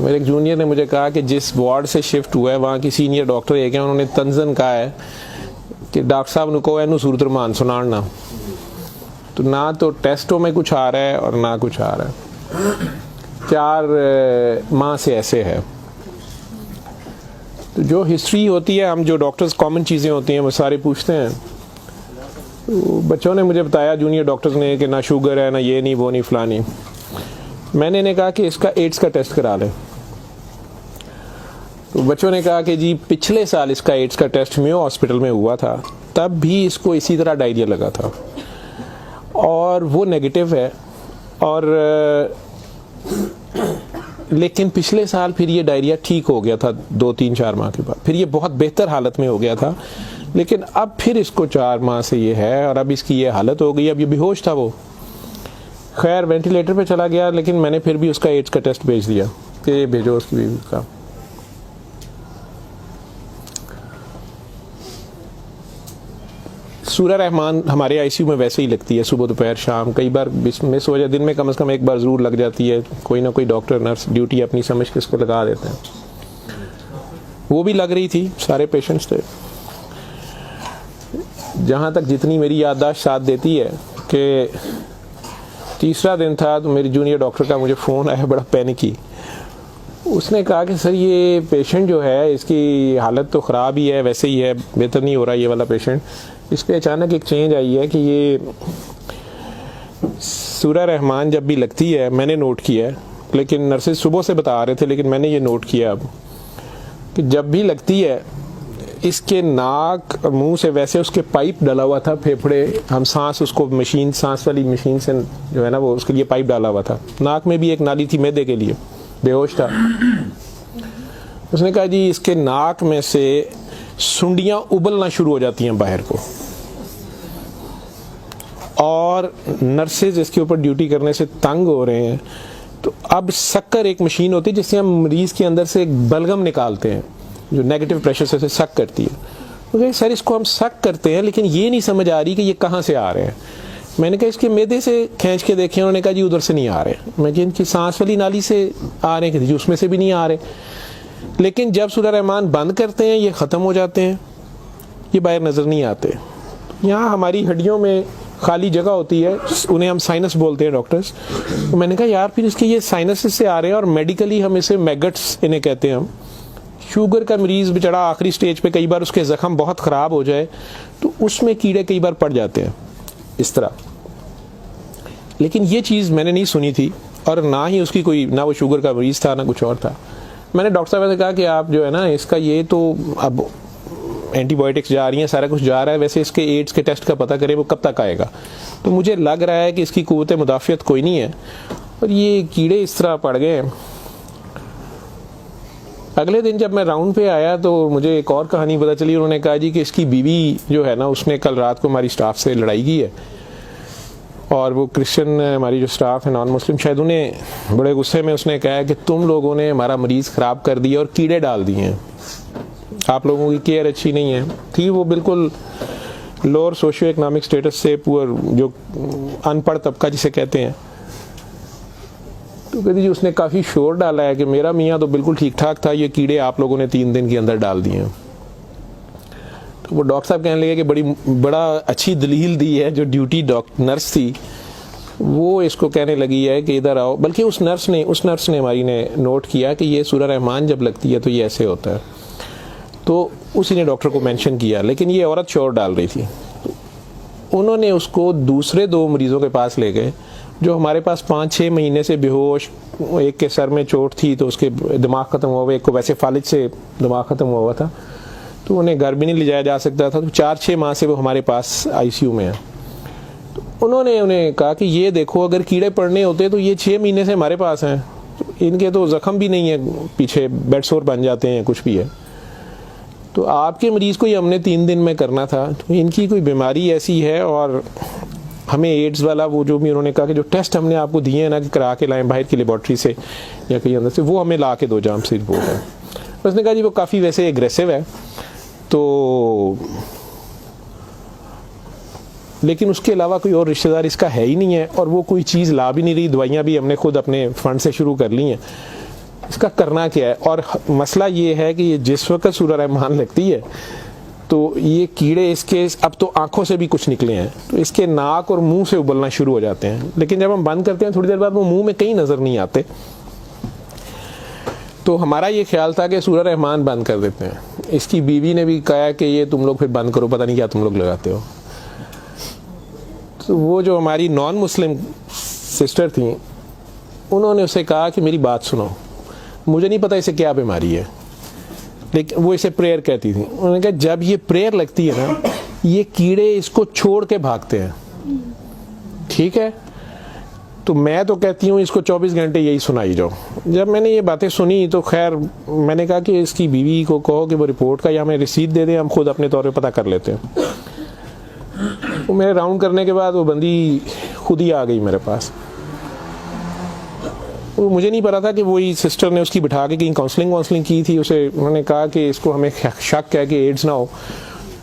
मेरे एक जूनियर ने मुझे कहा कि जिस वार्ड से शिफ्ट हुआ है वहाँ की सीनियर डॉक्टर एक है, उन्होंने तंजन कहा है कि डॉक्टर साहब ने कहो इनू सूरत रमान सुनाना। तो ना तो टेस्टों में कुछ आ रहा है और ना कुछ आ रहा है। 4 माह से ऐसे है। तो जो हिस्ट्री होती है, हम जो डॉक्टर्स कॉमन चीज़ें होती हैं वो सारे पूछते हैं। तो बच्चों ने मुझे बताया, जूनियर डॉक्टर्स ने, कि ना शुगर है, ना ये नहीं वो नहीं फलानी। मैंने इन्हें कहा कि इसका एड्स का टेस्ट करा लें। तो बच्चों ने कहा कि जी पिछले साल इसका एड्स का टेस्ट मेयो हॉस्पिटल में हुआ था, तब भी इसको इसी तरह डायरिया लगा था और वो नेगेटिव है, और लेकिन पिछले साल फिर ये डायरिया ठीक हो गया था 2-3-4 माह के बाद, फिर ये बहुत बेहतर हालत में हो गया था, लेकिन अब फिर इसको 4 माह से ये है और अब इसकी ये हालत हो गई। अब ये बेहोश था वो, खैर वेंटिलेटर पे चला गया, लेकिन मैंने फिर भी उसका एड्स का टेस्ट भेज दिया कि भेजो उसकी बीवी का। सूरा रहमान हमारे आईसीयू में वैसे ही लगती है, सुबह दोपहर शाम, कई बार मिस हो जाए, दिन में कम से कम एक बार ज़रूर लग जाती है। कोई ना कोई डॉक्टर नर्स ड्यूटी अपनी समझ के इसको लगा देते हैं। वो भी लग रही थी, सारे पेशेंट्स थे। जहाँ तक जितनी मेरी याददाश्त साथ देती है कि तीसरा दिन था तो मेरी जूनियर डॉक्टर का मुझे फ़ोन आया, बड़ा पैनिकी। उसने कहा कि सर ये पेशेंट जो है इसकी हालत तो ख़राब ही है, वैसे ही है, बेहतर नहीं हो रहा ये वाला पेशेंट। इस पर अचानक एक चेंज आई है कि ये सूरा रहमान जब भी लगती है, मैंने नोट किया है, लेकिन नर्सेज सुबह से बता रहे थे, लेकिन मैंने ये नोट किया अब कि जब भी लगती है इसके नाक और मुंह से वैसे उसके पाइप डाला हुआ था, फेफड़े, हम सांस उसको मशीन, सांस वाली मशीन से जो है ना वो उसके लिए पाइप डाला हुआ था, नाक में भी एक नाली थी मैदे के लिए, बेहोश था। उसने कहा जी इसके नाक में से सुंडियां उबलना शुरू हो जाती हैं बाहर को, और नर्सेज इसके ऊपर ड्यूटी करने से तंग हो रहे हैं। तो अब शक्कर एक मशीन होती है जिससे हम मरीज के अंदर से एक बलगम निकालते हैं जो नेगेटिव प्रेशर से सक करती है। तो सर इसको हम सक करते हैं, लेकिन ये नहीं समझ आ रही कि ये कहाँ से आ रहे हैं। मैंने कहा इसके मैदे से खींच के देखे, उन्होंने कहा जी उधर से नहीं आ रहे। मैं जी इनकी सांस वाली नाली से आ रहे हैं, जी उसमें से भी नहीं आ रहे। लेकिन जब सूरा रहमान बंद करते हैं ये ख़त्म हो जाते हैं, ये बाहर नज़र नहीं आते। यहाँ हमारी हड्डियों में खाली जगह होती है, उन्हें हम साइनस बोलते हैं डॉक्टर्स। तो मैंने कहा यार फिर इसके ये साइनस से आ रहे हैं, और मेडिकली हम इसे मैगट्स इन्हें कहते हैं। हम शुगर का मरीज़ बेचारा आखिरी स्टेज पे, कई बार उसके ज़ख्म बहुत ख़राब हो जाए तो उसमें कीड़े कई बार पड़ जाते हैं इस तरह। लेकिन ये चीज़ मैंने नहीं सुनी थी, और ना ही उसकी कोई, ना वो शुगर का मरीज़ था ना कुछ और था। मैंने डॉक्टर साहब से कहा कि आप जो है ना इसका ये तो अब एंटीबायोटिक्स जा रही हैं, सारा कुछ जा रहा है, वैसे इसके एड्स के टेस्ट का पता करें वो कब तक आएगा। तो मुझे लग रहा है कि इसकी क़ुव्वत मुदाफ़ियत कोई नहीं है और ये कीड़े इस तरह पड़ गए। अगले दिन जब मैं राउंड पे आया तो मुझे एक और कहानी पता चली। उन्होंने कहा जी कि इसकी बीवी जो है ना उसने कल रात को हमारी स्टाफ से लड़ाई की है, और वो क्रिश्चियन हमारी जो स्टाफ है नॉन मुस्लिम, शायद उन्हें बड़े गुस्से में उसने कहा कि तुम लोगों ने हमारा मरीज़ ख़राब कर दिया और कीड़े डाल दिए हैं, आप लोगों की केयर अच्छी नहीं है। थी वो बिल्कुल लोअर सोशियो इकनॉमिक स्टेटस से, पुअर, जो अनपढ़ तबका जिसे कहते हैं। तो कहती जी उसने काफ़ी शोर डाला है कि मेरा मियाँ तो बिल्कुल ठीक ठाक था, ये कीड़े आप लोगों ने 3 दिन के अंदर डाल दिए हैं। तो वो डॉक्टर साहब कहने लगे कि बड़ा अच्छी दलील दी है। जो ड्यूटी नर्स थी वो इसको कहने लगी है कि इधर आओ, बल्कि उस नर्स ने हमारी ने नोट किया कि ये सूरा रहमान जब लगती है तो ये ऐसे होता है, तो उसी ने डॉक्टर को मेंशन किया। लेकिन ये औरत शोर डाल रही थी। उन्होंने उसको दूसरे 2 मरीज़ों के पास ले गए जो हमारे पास 5-6 महीने से बेहोश, एक के सर में चोट थी तो उसके दिमाग ख़त्म हुआ हुआ, एक को वैसे फालिज से दिमाग ख़त्म हुआ हुआ था, तो उन्हें घर भी नहीं ले जाया जा सकता था। तो 4-6 माह से वो हमारे पास आईसीयू में है। तो उन्होंने उन्हें कहा कि ये देखो अगर कीड़े पड़ने होते तो ये 6 महीने से हमारे पास हैं, तो इनके तो ज़ख्म भी नहीं है, पीछे बेड सोर बन जाते हैं, कुछ भी है, तो आपके मरीज़ को ये हमने 3 दिन में करना था। तो इनकी कोई बीमारी ऐसी है, और हमें एड्स वाला वो जो भी उन्होंने कहा कि जो टेस्ट हमने आपको दिए हैं ना कि करा के लाएं बाहर की लेबॉर्ट्री से या कहीं अंदर से, वो हमें ला के दो जाम से रिपोर्ट है। उसने कहा जी वो काफ़ी वैसे एग्रेसिव है, तो लेकिन उसके अलावा कोई और रिश्तेदार इसका है ही नहीं है, और वो कोई चीज़ ला भी नहीं रही, दवाइयाँ भी हमने खुद अपने फंड से शुरू कर ली हैं। इसका करना क्या है। और मसला ये है कि ये जिस वक्त सूरह रहमान लगती है तो ये कीड़े इसके अब तो आंखों से भी कुछ निकले हैं, तो इसके नाक और मुंह से उबलना शुरू हो जाते हैं। लेकिन जब हम बंद करते हैं थोड़ी देर बाद वो मुंह में कहीं नज़र नहीं आते। तो हमारा ये ख्याल था कि सूरह रहमान बंद कर देते हैं। इसकी बीवी ने भी कहा कि ये तुम लोग फिर बंद करो, पता नहीं क्या तुम लोग लगाते हो। तो वो जो हमारी नॉन मुस्लिम सिस्टर थी उन्होंने उसे कहा कि मेरी बात सुनो, मुझे नहीं पता इसे क्या बीमारी है, लेकिन वो इसे प्रेयर कहती थी। उन्होंने कहा जब ये प्रेयर लगती है ना, ये कीड़े इसको छोड़ के भागते हैं, ठीक है। तो मैं तो कहती हूँ इसको 24 घंटे यही सुनाई जाओ। जब मैंने ये बातें सुनी तो खैर मैंने कहा कि इसकी बीवी को कहो कि वो रिपोर्ट का या हमें रिसीट दे दें, हम खुद अपने तौर पे पता कर लेते हैं। तो मेरे राउंड करने के बाद वो बंदी खुद ही आ गई मेरे पास। वो मुझे नहीं पता था कि वही सिस्टर ने उसकी बिठा के कहीं काउंसलिंग की थी। उसे उन्होंने कहा कि इसको हमें शक है कि एड्स ना हो,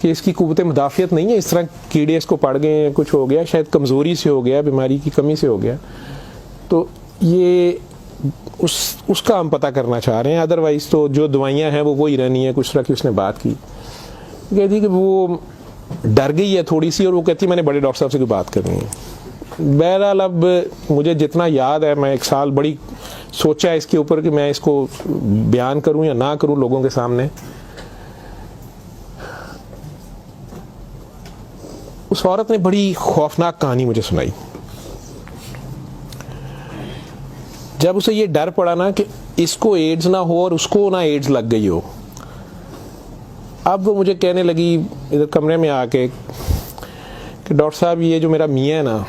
कि इसकी कुव्वत मुदाफ़ियत नहीं है, इस तरह कीड़े इसको पड़ गए, कुछ हो गया, शायद कमज़ोरी से हो गया, बीमारी की कमी से हो गया। तो ये उसका हम पता करना चाह रहे हैं। अदरवाइज़ तो जो दवाइयाँ हैं वो वही रहनी है। कुछ तरह की उसने बात की, कहती कि वो डर गई है थोड़ी सी, और वो कहती मैंने बड़े डॉक्टर साहब से कोई बात करनी है। बहरहाल अब मुझे जितना याद है, मैं 1 साल बड़ी सोचा है इसके ऊपर कि मैं इसको बयान करूं या ना करूं लोगों के सामने। उस औरत ने बड़ी खौफनाक कहानी मुझे सुनाई। जब उसे ये डर पड़ा ना कि इसको एड्स ना हो और उसको ना एड्स लग गई हो, अब वो मुझे कहने लगी इधर कमरे में आके कि डॉक्टर साहब ये जो मेरा मियाँ है ना,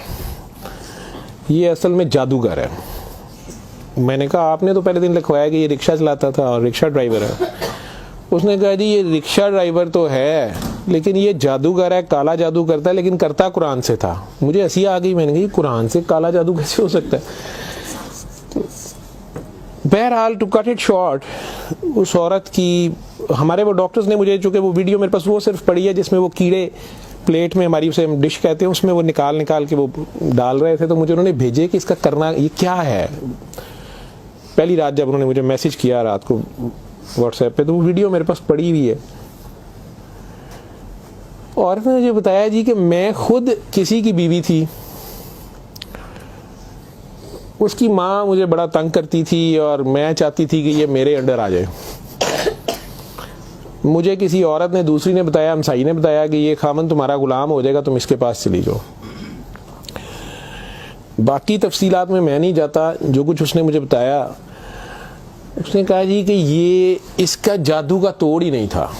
ये असल में जादूगर है। मैंने कहा आपने तो पहले दिन लिखवाया कि ये रिक्शा चलाता था और रिक्शा ड्राइवर है। उसने कहा जी ये रिक्शा ड्राइवर तो है, लेकिन ये जादूगर है, काला जादू करता है, लेकिन करता कुरान से था। मुझे हंसी आ गई, मैंने कहा कुरान से काला जादू कैसे हो सकता है। बहरहाल टू कट इट शॉर्ट, उस औरत की हमारे वो डॉक्टर्स ने मुझे, चूँकि वो वीडियो मेरे पास वो सिर्फ पड़ी है जिसमें वो कीड़े प्लेट में हमारी उसे हम डिश कहते हैं, उसमें वो निकाल के वो डाल रहे थे। तो मुझे उन्होंने भेजे कि इसका करना ये क्या है। पहली रात जब उन्होंने मुझे मैसेज किया रात को व्हाट्सएप पे, तो वो वीडियो मेरे पास पड़ी हुई है। और उसने मुझे बताया जी कि मैं खुद किसी की बीवी थी, उसकी माँ मुझे बड़ा तंग करती थी और मैं चाहती थी कि ये मेरे अंडर आ जाए। मुझे किसी औरत ने, दूसरी ने बताया, हमसाई ने बताया कि ये खामन तुम्हारा गुलाम हो जाएगा, तुम इसके पास चली जाओ। बाकी तफसीलात में मैं नहीं जाता। जो कुछ उसने मुझे बताया, उसने कहा जी कि ये इसका जादू का तोड़ ही नहीं था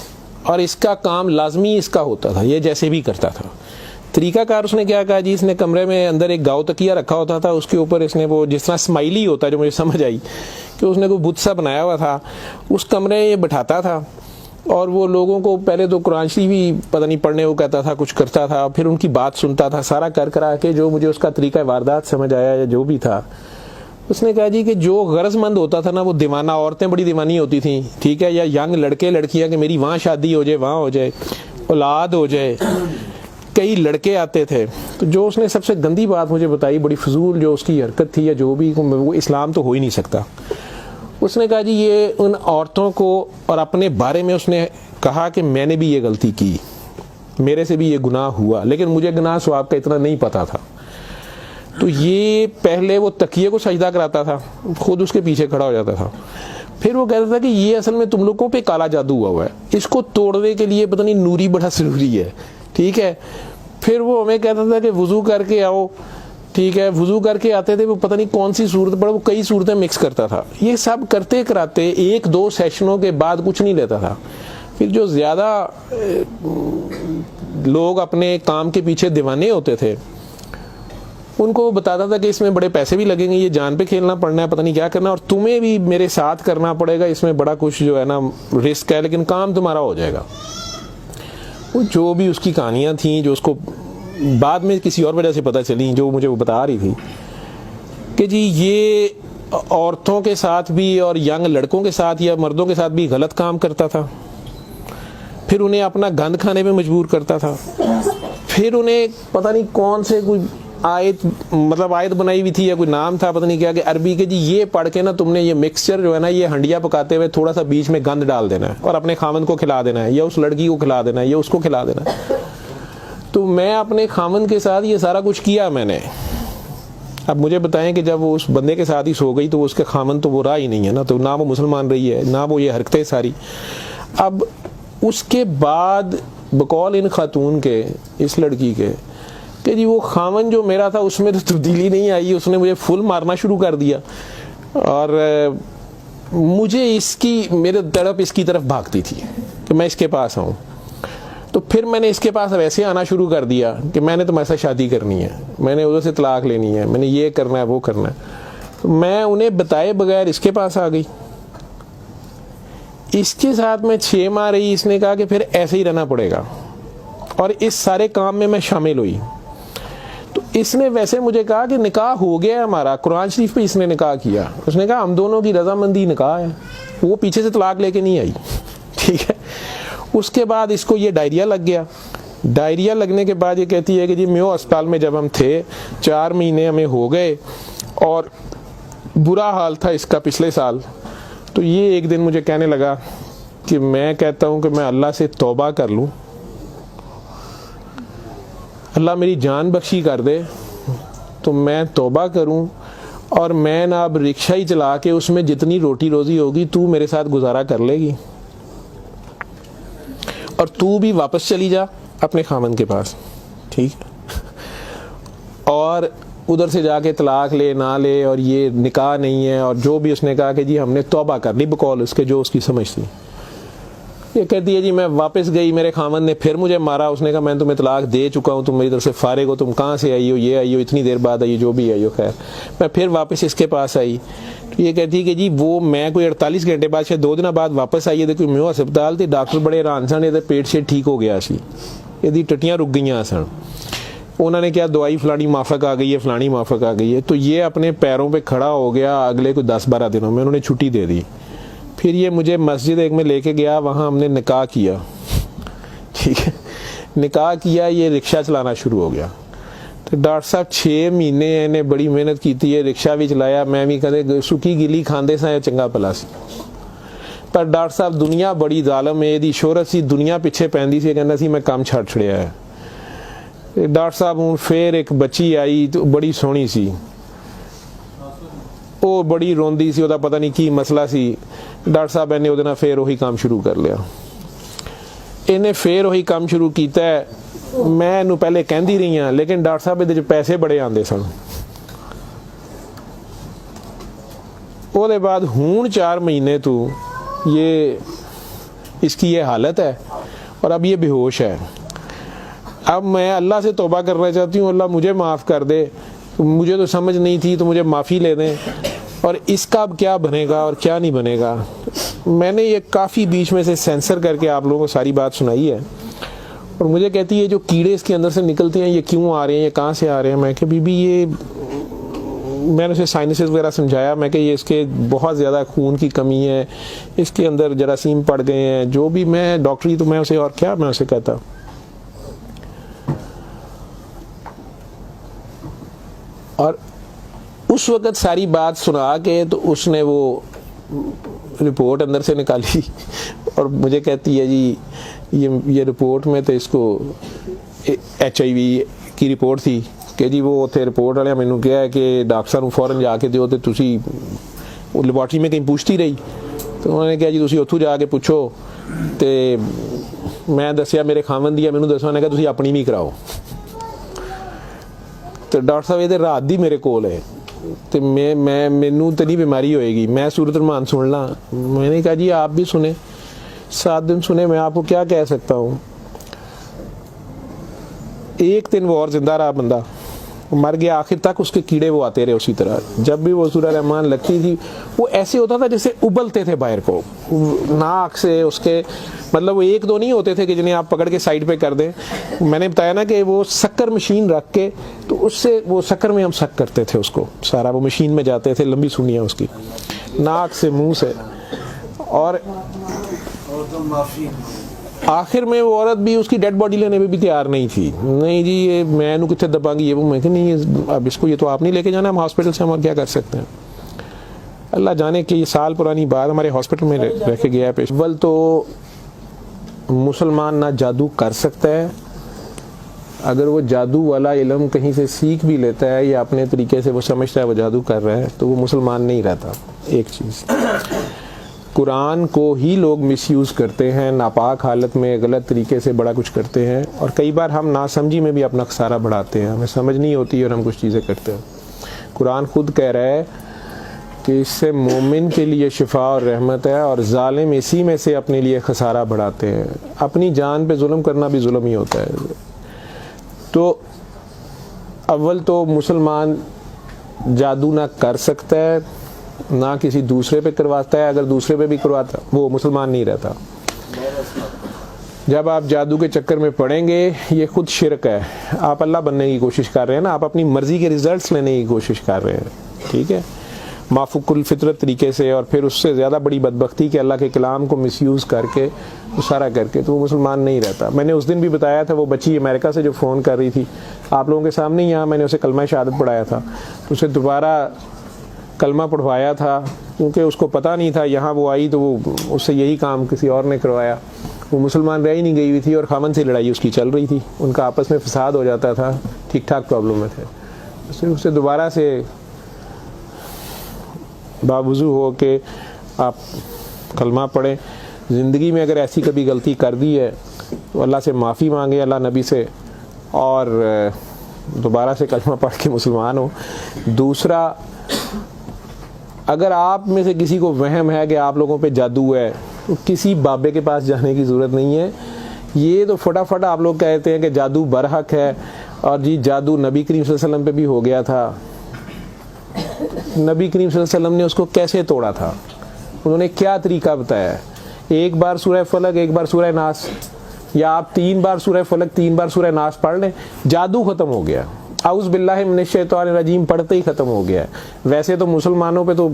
और इसका काम लाजमी इसका होता था, ये जैसे भी करता था। तरीकाकार उसने क्या कहा जी, इसने कमरे में अंदर एक गाँव तकिया रखा होता था, उसके ऊपर इसने वो जिस तरह स्माइली होता है, जो मुझे समझ आई कि उसने कोई बुत सा बनाया हुआ था, उस कमरे में ये बैठाता था और वो लोगों को पहले तो कुरान शरीफ भी पता नहीं पढ़ने को कहता था, कुछ करता था, फिर उनकी बात सुनता था, सारा कर करा के जो मुझे उसका तरीका वारदात समझ आया या जो भी था। उसने कहा जी कि जो गरजमंद होता था ना, वो दीवाना, औरतें बड़ी दीवानी होती थी, ठीक है, या यंग लड़के लड़कियां कि मेरी वहाँ शादी हो जाए, वहाँ हो जाए, औलाद हो जाए, कई लड़के आते थे। तो जो उसने सबसे गंदी बात मुझे बताई, बड़ी फजूल जो उसकी हरकत थी या जो भी, वो इस्लाम तो हो ही नहीं सकता। उसने कहा जी ये उन औरतों को, और अपने बारे में उसने कहा कि मैंने भी ये गलती की, मेरे से भी ये गुनाह हुआ, लेकिन मुझे गुनाह सवाब का इतना नहीं पता था। तो ये पहले वो तकिए को सजदा कराता था, खुद उसके पीछे खड़ा हो जाता था, फिर वो कहता था कि ये असल में तुम लोगों पे काला जादू हुआ है, इसको तोड़ने के लिए पता नहीं नूरी बड़ा जरूरी है, ठीक है। फिर वो हमें कहता था कि वुजू करके आओ, ठीक है, वुजू करके आते थे, वो पता नहीं कौन सी सूरत पड़ा, वो कई सूरतें मिक्स करता था। ये सब करते कराते 1-2 सेशनों के बाद कुछ नहीं लेता था। फिर जो ज़्यादा लोग अपने काम के पीछे दीवाने होते थे, उनको बताता था कि इसमें बड़े पैसे भी लगेंगे, ये जान पे खेलना पड़ना है, पता नहीं क्या करना, और तुम्हें भी मेरे साथ करना पड़ेगा, इसमें बड़ा कुछ जो है ना रिस्क है, लेकिन काम तुम्हारा हो जाएगा। वो जो भी उसकी कहानियाँ थीं, जो उसको बाद में किसी और वजह से पता चली, जो मुझे वो बता रही थी कि जी ये औरतों के साथ भी और यंग लड़कों के साथ या मर्दों के साथ भी गलत काम करता था, फिर उन्हें अपना गंद खाने पे मजबूर करता था, फिर उन्हें पता नहीं कौन से कोई आयत, मतलब आयत बनाई हुई थी या कोई नाम था पता नहीं क्या, कि अरबी के जी ये पढ़ के ना तुमने ये मिक्सचर जो है ना, ये हंडिया पकाते हुए थोड़ा सा बीच में गंद डाल देना है और अपने खामन को खिला देना है, या उस लड़की को खिला देना है, या उसको खिला देना है। तो मैं अपने खामन के साथ ये सारा कुछ किया मैंने। अब मुझे बताएं कि जब वो उस बंदे के साथ ही सो गई तो उसके खामन तो वो रहा ही नहीं है ना, तो ना वो मुसलमान रही है, ना वो ये हरकतें सारी। अब उसके बाद बकौल इन खातून के, इस लड़की के, कि जी वो खामन जो मेरा था उसमें तो तब्दीली नहीं आई, उसने मुझे फुल मारना शुरू कर दिया। और मुझे इसकी, मेरे तड़प इसकी तरफ भागती थी कि मैं इसके पास आऊँ। तो फिर मैंने इसके पास वैसे आना शुरू कर दिया कि मैंने तुम्हारे साथ शादी करनी है, मैंने उधर से तलाक लेनी है, मैंने ये करना है वो करना है। तो मैं उन्हें बताए बगैर इसके पास आ गई। इसके साथ मैं 6 माह रही। इसने कहा कि फिर ऐसे ही रहना पड़ेगा, और इस सारे काम में मैं शामिल हुई। तो इसने वैसे मुझे कहा कि निकाह हो गया है हमारा, कुरान शरीफ पे इसने निकाह किया। उसने कहा हम दोनों की रजामंदी निकाह है, वो पीछे से तलाक लेके नहीं आई, ठीक है। उसके बाद इसको ये डायरिया लग गया। डायरिया लगने के बाद ये कहती है कि जी मेयो अस्पताल में जब हम थे 4 महीने हमें हो गए, और बुरा हाल था इसका पिछले साल। तो ये एक दिन मुझे कहने लगा कि मैं कहता हूँ कि मैं अल्लाह से तौबा कर लूँ, अल्लाह मेरी जान बख्शी कर दे, तो मैं तौबा करूँ और मैं ना अब रिक्शा ही चला के उसमें जितनी रोटी रोजी होगी तू मेरे साथ गुजारा कर लेगी, और तू भी वापस चली जा अपने खामन के पास, ठीक है। और उधर से जाके तलाक ले ना ले, और ये निकाह नहीं है, और जो भी उसने कहा कि जी हमने तौबा कर ली बकौल उसके, जो उसकी समझ थी। ये कहती है जी मैं वापस गई, मेरे खामन ने फिर मुझे मारा। उसने कहा मैं तुम्हें तलाक दे चुका हूँ, तुम मेरी तरफ से फारिग हो, तुम कहाँ से आई हो, ये आई हो, इतनी देर बाद आई हो, जो भी आई हो। खैर मैं फिर वापस इसके पास आई। तो ये कहती है कि जी वो मैं कोई 48 घंटे बाद, शायद 2 दिन बाद वापस आई है। देखो मैं अस्पताल थी, डॉक्टर बड़े हैरान सन, ये पेट से ठीक हो गया सी, यदि टट्टियाँ रुक गई सन। उन्होंने क्या दवाई फलानी माफक आ गई है, फलानी माफक आ गई है। तो ये अपने पैरों पे खड़ा हो गया। अगले कोई 10-12 दिनों में उन्होंने छुट्टी दे दी। फिर ये मुझे मस्जिद एक में लेके गया, वहाँ हमने निकाह किया, ठीक है। निकाह किया, ये रिक्शा चलाना शुरू हो गया। तो डॉक्टर साहब 6 महीने इन्हें बड़ी मेहनत की थी, रिक्शा भी चलाया, मैं भी कदे सुखी गिली खांदे सा चंगा भला सी। पर डॉक्टर साहब दुनिया बड़ी जालम है, यदि शोहरत सी दुनिया पिछे पैंदी सी, कहना सी मैं काम छड़ छड़िया है। डॉक्टर साहब हूँ फिर एक बच्ची आई, तो बड़ी सोहनी सी, वो बड़ी रोंदी सी, ਉਹਦਾ पता नहीं की मसला सी। डॉक्टर साहब ने ਉਹਦੇ ਨਾਲ फिर वही काम शुरू कर लिया। इन्हें फिर वही काम शुरू किया है। मैं ਇਹਨੂੰ पहले कहती रही हाँ, लेकिन डॉक्टर साहब ਇਹਦੇ 'ਚ पैसे बड़े आते सन। ਉਹਦੇ बाद हूँ 4 महीने तो ये इसकी ये हालत है, और अब ये बेहोश है। अब मैं अल्लाह से तौबा करना चाहती हूँ, अल्लाह मुझे माफ़ कर दे, मुझे तो समझ नहीं थी, तो मुझे माफ़ी ले दें, और इसका अब क्या बनेगा और क्या नहीं बनेगा। मैंने ये काफ़ी बीच में से सेंसर करके आप लोगों को सारी बात सुनाई है। और मुझे कहती है जो कीड़े इसके अंदर से निकलते हैं ये क्यों आ रहे हैं, ये कहाँ से आ रहे हैं। मैं कि बीबी ये, मैंने उसे साइनसेस वगैरह समझाया। मैं कि ये इसके बहुत ज़्यादा खून की कमी है, इसके अंदर जरासीम पड़ गए हैं, जो भी। मैं डॉक्टरी तो मैं उसे और क्या मैं उसे कहता। और उस वक़्त सारी बात सुना के तो उसने वो रिपोर्ट अंदर से निकाली, और मुझे कहती है जी ये रिपोर्ट में तो इसको HIV की रिपोर्ट थी कि जी वो उत्थे रिपोर्ट वाले मैनू कहा है कि डॉक्टर साहब फौरन जाके दिओ, तो तुसी वो लैबोरेटरी में कहीं पूछती रही। तो उन्होंने कहा जी तुसी उत्थों जाके पूछो। तो मैं दसिया मेरे खामन दी, मैनू दसो, उन्होंने कहा तुसी अपनी भी कराओ। तो डॉक्टर साहब ये रात दी मेरे कोल है, तो मैं मैनू तो नहीं बीमारी होएगी, मैं सूरत रहमान सुन ला। मैंने कहा जी आप भी सुने, 7 दिन सुने, मैं आपको क्या कह सकता हूँ। 1 दिन वो और जिंदा रहा, बंदा मर गया। आखिर तक उसके कीड़े वो आते रहे उसी तरह। जब भी वो सूरह रहमान लगती थी वो ऐसे होता था जैसे उबलते थे बाहर को, नाक से उसके, मतलब वो 1-2 नहीं होते थे कि जिन्हें आप पकड़ के साइड पे कर दें। मैंने बताया ना कि वो शक्कर मशीन रख के, तो उससे वो शक्कर में हम शक करते थे उसको सारा, वो मशीन में जाते थे, लंबी सुनियाँ उसकी नाक से मुंह से। और आखिर में वो औरत भी उसकी डेड बॉडी लेने में भी तैयार नहीं थी। नहीं जी ये मैं इन्हू कितने दबांगी, ये वो। मैं नहीं अब इसको ये तो आप नहीं लेके जाना, हम हॉस्पिटल से हम और क्या कर सकते हैं। अल्लाह जाने कि ये साल पुरानी बात हमारे हॉस्पिटल में रह के गया है पेश। अव्वल तो मुसलमान ना जादू कर सकता है, अगर वो जादू वाला इल्म कहीं से सीख भी लेता है या अपने तरीके से वो समझता है वो जादू कर रहा है तो वो मुसलमान नहीं रहता। एक चीज़, कुरान को ही लोग मिसयूज़ करते हैं, नापाक हालत में गलत तरीके से बड़ा कुछ करते हैं, और कई बार हम नासमझी में भी अपना खसारा बढ़ाते हैं, हमें समझ नहीं होती और हम कुछ चीज़ें करते हैं। कुरान खुद कह रहा है कि इससे मोमिन के लिए शिफा और रहमत है, और जालिम इसी में से अपने लिए खसारा बढ़ाते हैं। अपनी जान पे जुल्म करना भी जुल्म ही होता है। तो अव्वल तो मुसलमान जादू ना कर सकता है ना किसी दूसरे पे करवाता है, अगर दूसरे पे भी करवाता वो मुसलमान नहीं रहता। जब आप जादू के चक्कर में पड़ेंगे ये खुद शिरक है। आप अल्लाह बनने की कोशिश कर रहे हैं ना, आप अपनी मर्जी के रिजल्ट्स लेने की कोशिश कर रहे हैं, ठीक है, माफुकुल फितरत तरीके से, और फिर उससे ज़्यादा बड़ी बदबख्ती कि अल्लाह के कलाम को मिसयूज़ करके वो सारा करके, तो वो मुसलमान नहीं रहता। मैंने उस दिन भी बताया था, वो बच्ची अमेरिका से जो फ़ोन कर रही थी आप लोगों के सामने, यहाँ मैंने उसे कलमा शहादत पढ़ाया था, तो उसे दोबारा कलमा पढ़वाया था क्योंकि उसको पता नहीं था। यहाँ वो आई तो वो उससे यही काम किसी और ने करवाया। वो मुसलमान रह ही नहीं गई हुई थी और खामन से लड़ाई उसकी चल रही थी, उनका आपस में फसाद हो जाता था, ठीक ठाक प्रॉब्लम में थे। उससे दोबारा से बावजू हो के आप कलमा पढ़ें। ज़िंदगी में अगर ऐसी कभी गलती कर दी है तो अल्लाह से माफ़ी मांगे, अल्लाह नबी से, और दोबारा से कलमा पढ़ के मुसलमान हो। दूसरा, अगर आप में से किसी को वहम है कि आप लोगों पे जादू है तो किसी बाबे के पास जाने की ज़रूरत नहीं है। ये तो फटाफट आप लोग कहते हैं कि जादू बरहक है, और जी जादू नबी करीम सल्लल्लाहु अलैहि वसल्लम पे भी हो गया था। नबी करीम सल्लल्लाहु अलैहि वसल्लम ने उसको कैसे तोड़ा था, उन्होंने क्या तरीका बताया? एक बार सूरह फलक, एक बार सूरह नास, या आप 3 बार सूरह फलक 3 बार सूरह नास पढ़ लें, जादू ख़त्म हो गया। औज़ु बिल्लाहि मिनश शैतानिर रजीम पढ़ते ही ख़त्म हो गया। वैसे तो मुसलमानों पे तो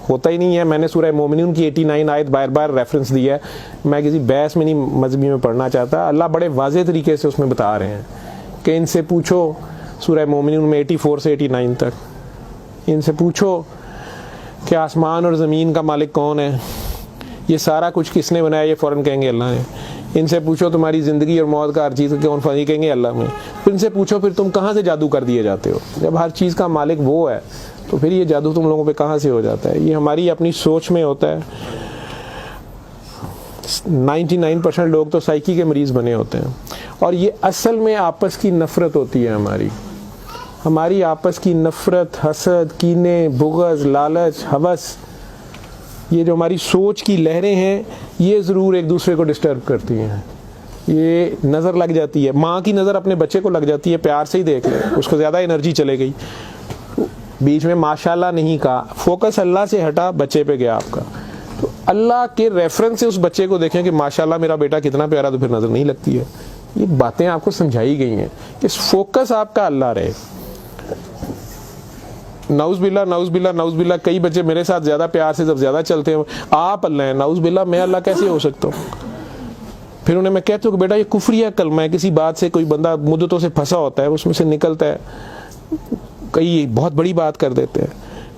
होता ही नहीं है। मैंने सूरह मोमिनून की 89 आयत बार बार रेफरेंस दिया है, मैं किसी बहस में नहीं मजहबी में पढ़ना चाहता। अल्लाह बड़े वाज़ेह तरीके से उसमें बता रहे हैं कि इनसे पूछो, सूरह मोमिनून में 84 से 89 तक, इनसे पूछो कि आसमान और ज़मीन का मालिक कौन है, ये सारा कुछ किसने बनाया, ये फ़ौरन कहेंगे अल्लाह ने। इनसे पूछो तुम्हारी ज़िंदगी और मौत का हर चीज़ कौन फनी, कहेंगे अल्लाह में। फिर इनसे पूछो फिर तुम कहाँ से जादू कर दिए जाते हो, जब हर चीज़ का मालिक वो है तो फिर ये जादू तुम लोगों पे कहाँ से हो जाता है? ये हमारी अपनी सोच में होता है। 99% लोग तो साइकी के मरीज़ बने होते हैं, और ये असल में आपस की नफ़रत होती है हमारी आपस की नफ़रत, हसद, कीने, बुग़्ज़, लालच, हवस, ये जो हमारी सोच की लहरें हैं ये ज़रूर एक दूसरे को डिस्टर्ब करती हैं। ये नज़र लग जाती है, माँ की नज़र अपने बच्चे को लग जाती है, प्यार से ही देख ले, उसको ज़्यादा एनर्जी चले गई, बीच में माशाल्लाह नहीं कहा, फोकस अल्लाह से हटा, बच्चे पे गया आपका। तो अल्लाह के रेफरेंस से उस बच्चे को देखें कि माशाल्लाह मेरा बेटा कितना प्यारा, तो फिर नज़र नहीं लगती है। ये बातें आपको समझाई गई हैं कि फोकस आपका अल्लाह रहे। नाउज़ बिल्ला, नाउज़ बिल्ला, नाउज़ बिल्ला, कई बच्चे मेरे साथ ज़्यादा प्यार से जब ज़्यादा चलते हैं, आप अल्लाह हैं, नाउज़ बिल्ला मैं अल्लाह कैसे हो सकता हूँ? फिर उन्हें मैं कहता हूँ कि बेटा ये कुफ्रिया कलमा है। किसी बात से कोई बंदा मुद्दतों से फंसा होता है, उसमें से निकलता है, कई बहुत बड़ी बात कर देते हैं।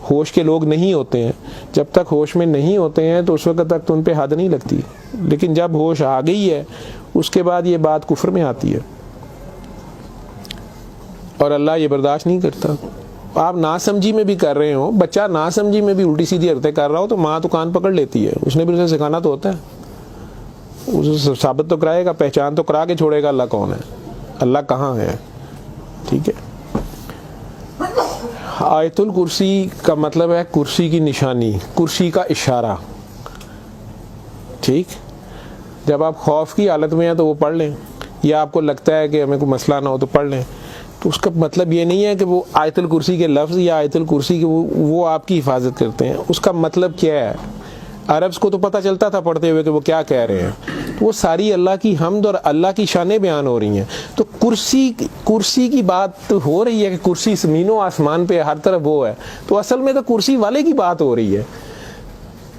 होश के लोग नहीं होते हैं, जब तक होश में नहीं होते हैं तो उस वक्त तक तो उन पे हद नहीं लगती, लेकिन जब होश आ गई है उसके बाद ये बात कुफ्र में आती है, और अल्लाह ये बर्दाश्त नहीं करता। आप नासमझी में भी कर रहे हो, बच्चा नासमझी में भी उल्टी सीधी हरकतें कर रहा हो तो माँ तो कान पकड़ लेती है, उसने भी उसे सिखाना तो होता है, उसे साबित तो कराएगा, पहचान तो करा के छोड़ेगा अल्लाह कौन है, अल्लाह कहाँ है। ठीक है, आयतुल कुर्सी का मतलब है कुर्सी की निशानी, कुर्सी का इशारा। ठीक, जब आप खौफ की हालत में हैं तो वो पढ़ लें, या आपको लगता है कि हमें कोई मसला ना हो तो पढ़ लें, तो उसका मतलब ये नहीं है कि वो आयतुल कुर्सी के लफ्ज़ या आयतुल कुर्सी के वो आपकी हिफाजत करते हैं। उसका मतलब क्या है? अरब्स को तो पता चलता था पढ़ते हुए कि वो क्या कह रहे हैं, तो वो सारी अल्लाह की हम्द और अल्लाह की शानें बयान हो रही हैं। तो कुर्सी की बात तो हो रही है कि कुर्सी ज़मीनों आसमान पे हर तरफ वो है, तो असल में तो कुर्सी वाले की बात हो रही है।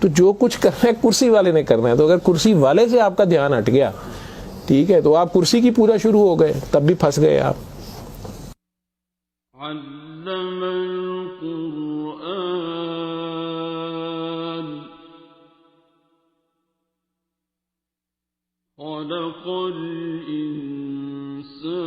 तो जो कुछ करना है कुर्सी वाले ने करना है, तो अगर कुर्सी वाले से आपका ध्यान हट गया ठीक है, तो आप कुर्सी की पूजा शुरू हो गए, तब भी फंस गए आप। अल्लमल कुरआन खलक़ल इंसान